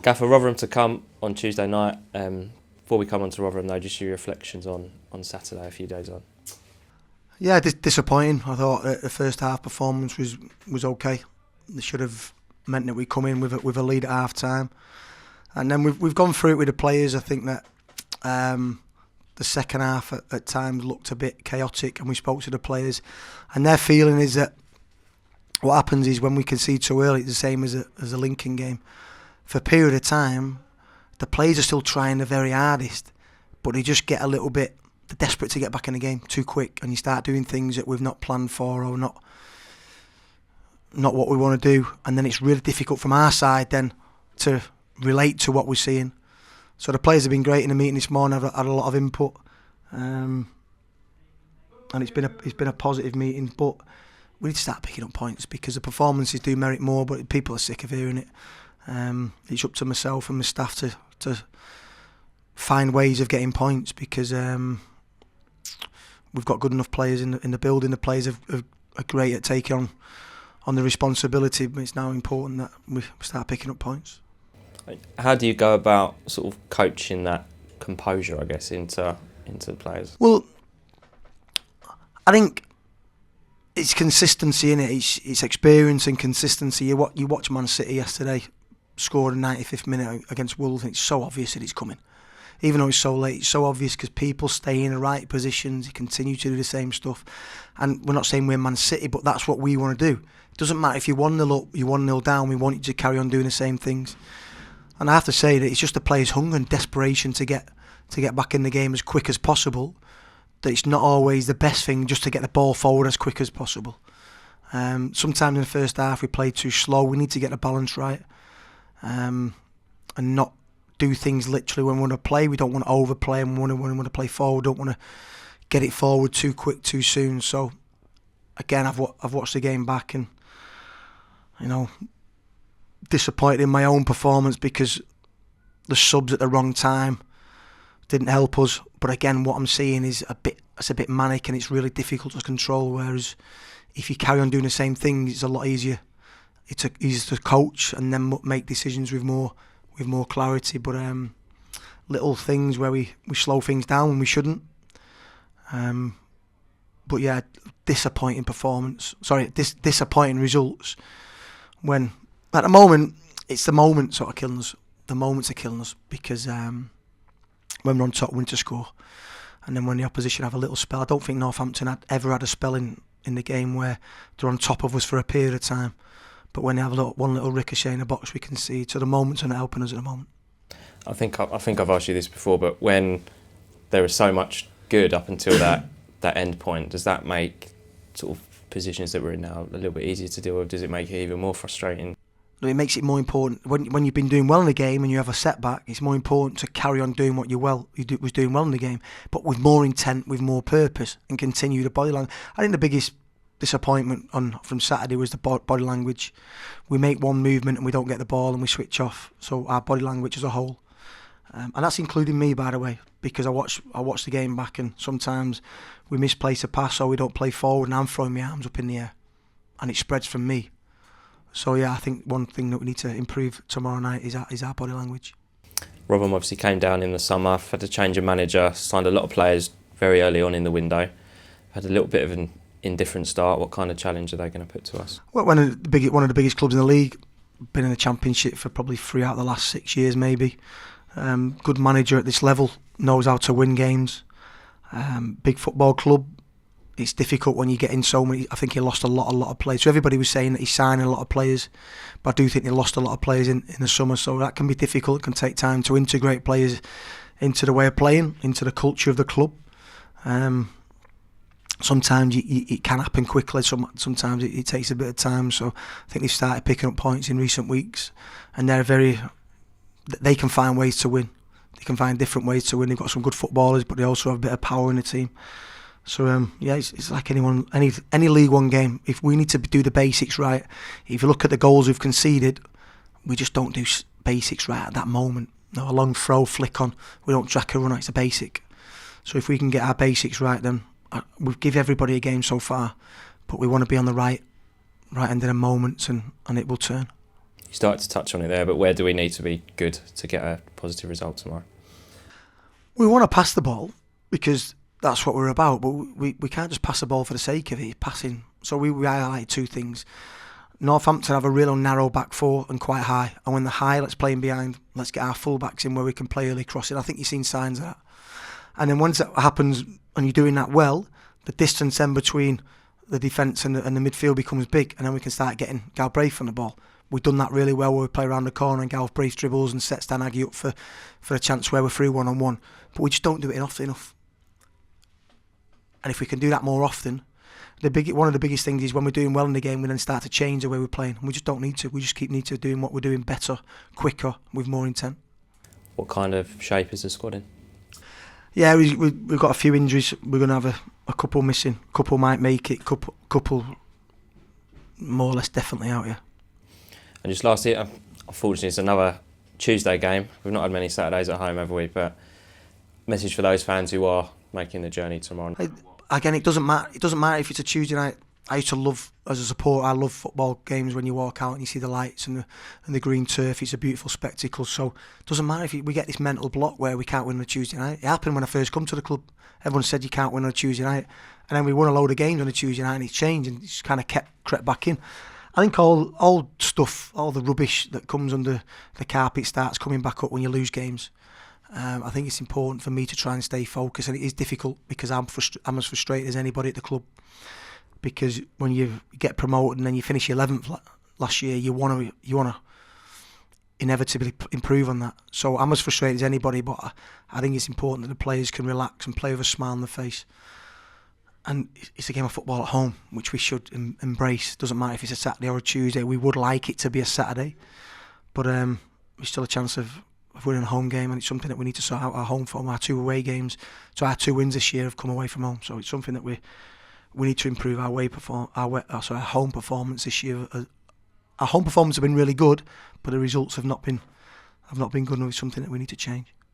Gaffer, Rotherham to come on Tuesday night. Before we come on to Rotherham though, just your reflections on Saturday, a few days on. Yeah, disappointing. I thought the first half performance was okay. They should have meant that we come in with a lead at half time, and then we've gone through it with the players. I think that the second half at times looked a bit chaotic, and we spoke to the players, and their feeling is that what happens is when we concede too early, it's the same as a Lincoln game. For a period of time, the players are still trying their very hardest, but they just get a little bit desperate to get back in the game too quick, and you start doing things that we've not planned for or not what we want to do, and then it's really difficult from our side then to relate to what we're seeing. So the players have been great in the meeting this morning. I've had a lot of input, and it's been a positive meeting. But we need to start picking up points because the performances do merit more. But people are sick of hearing it. It's up to myself and my staff to find ways of getting points because we've got good enough players in the building. The players are great at taking on the responsibility. But it's now important that we start picking up points. How do you go about sort of coaching that composure, I guess, into the players? Well, I think it's consistency in it. It's experience and consistency. You watch Man City yesterday, scored in the 95th minute against Wolves, and it's so obvious that it's coming. Even though it's so late, it's so obvious because people stay in the right positions, they continue to do the same stuff. And we're not saying we're Man City, but that's what we want to do. It doesn't matter if you're 1-0 up, you're 1-0 down, we want you to carry on doing the same things. And I have to say that it's just the players' hunger and desperation to get back in the game as quick as possible. That it's not always the best thing just to get the ball forward as quick as possible. Sometimes in the first half we played too slow. We need to get the balance right, and not do things literally when we want to play. We don't want to overplay, and when we want to play forward, we don't want to get it forward too quick, too soon. So again, I've watched the game back, and disappointed in my own performance because the subs at the wrong time didn't help us. But again, what I'm seeing is it's a bit manic and it's really difficult to control. Whereas if you carry on doing the same thing, it's a lot easier. It's easier to coach and then make decisions with more clarity. But little things where we slow things down when we shouldn't. But yeah, disappointing results when. At the moment, it's the moment sort of killing us. The moments are killing us because when we're on top, we need to score. And then when the opposition have a little spell, I don't think Northampton ever had a spell in the game where they're on top of us for a period of time. But when they have one little ricochet in the box, we can see. So the moments are not helping us at the moment. I think I've asked you this before, but when there is so much good up until that end point, does that make sort of positions that we're in now a little bit easier to deal with? Does it make it even more frustrating? It makes it more important when you've been doing well in the game and you have a setback. It's more important to carry on doing what you was doing well in the game, but with more intent, with more purpose, and continue the body language. I think the biggest disappointment from Saturday was the body language. We make one movement and we don't get the ball and we switch off. So our body language as a whole, and that's including me, by the way, because I watch the game back and sometimes we misplace a pass or we don't play forward and I'm throwing my arms up in the air, and it spreads from me. So yeah, I think one thing that we need to improve tomorrow night is our body language. Rotherham obviously came down in the summer, had to change of manager, signed a lot of players very early on in the window, had a little bit of an indifferent start. What kind of challenge are they going to put to us? Well, one of the biggest clubs in the league, been in the Championship for probably 3 out of the last 6 years maybe. Good manager at this level, knows how to win games. Big football club. It's difficult when you get in so many. I think he lost a lot of players. So everybody was saying that he's signing a lot of players, but I do think he lost a lot of players in the summer. So that can be difficult. It can take time to integrate players into the way of playing, into the culture of the club. Sometimes it can happen quickly. Sometimes it takes a bit of time. So I think they've started picking up points in recent weeks, and they can find ways to win. They can find different ways to win. They've got some good footballers, but they also have a bit of power in the team. So yeah, it's like any League One game. If we need to do the basics right, if you look at the goals we've conceded, we just don't do basics right at that moment. No, a long throw, flick on. We don't track a runner. It's a basic. So if we can get our basics right, then we've give everybody a game so far, but we want to be on the right end of the moments, and it will turn. You started to touch on it there, but where do we need to be good to get a positive result tomorrow? We want to pass the ball because that's what we're about, but we can't just pass the ball for the sake of it, passing. So we highlight two things. Northampton have a real narrow back four and quite high, and when they're high, let's play in behind. Let's get our full-backs in where we can play early crossing. I think you've seen signs of that. And then once that happens and you're doing that well, the distance then between the defence and the midfield becomes big, and then we can start getting Galbraith on the ball. We've done that really well where we play around the corner and Galbraith dribbles and sets Dan Aggie up for a chance where we're through one-on-one. But we just don't do it often enough. And if we can do that more often, one of the biggest things is when we're doing well in the game, we then start to change the way we're playing. And we just don't need to. We just need to doing what we're doing better, quicker, with more intent. What kind of shape is the squad in? Yeah, we've got a few injuries. We're going to have a couple missing. A couple might make it. Couple more or less definitely out, yeah. And just lastly, unfortunately, it's another Tuesday game. We've not had many Saturdays at home, have we? But message for those fans who are making the journey tomorrow. Again, it doesn't matter. It doesn't matter if it's a Tuesday night. I used to love, as a supporter, I love football games when you walk out and you see the lights and the green turf. It's a beautiful spectacle. So it doesn't matter if we get this mental block where we can't win on a Tuesday night. It happened when I first come to the club. Everyone said you can't win on a Tuesday night, and then we won a load of games on a Tuesday night, and it's changed and it's kind of crept back in. I think all stuff, all the rubbish that comes under the carpet starts coming back up when you lose games. I think it's important for me to try and stay focused, and it is difficult because I'm as frustrated as anybody at the club. Because when you get promoted and then you finish 11th last year, you want to inevitably improve on that. So I'm as frustrated as anybody, but I think it's important that the players can relax and play with a smile on their face. And it's a game of football at home, which we should embrace. Doesn't matter if it's a Saturday or a Tuesday. We would like it to be a Saturday, but there's still a chance of winning a home game, and it's something that we need to sort out. Our home form, our 2 away games, so our 2 wins this year have come away from home. So it's something that we need to improve our home performance this year. Our home performance have been really good, but the results have not been good, and it's something that we need to change.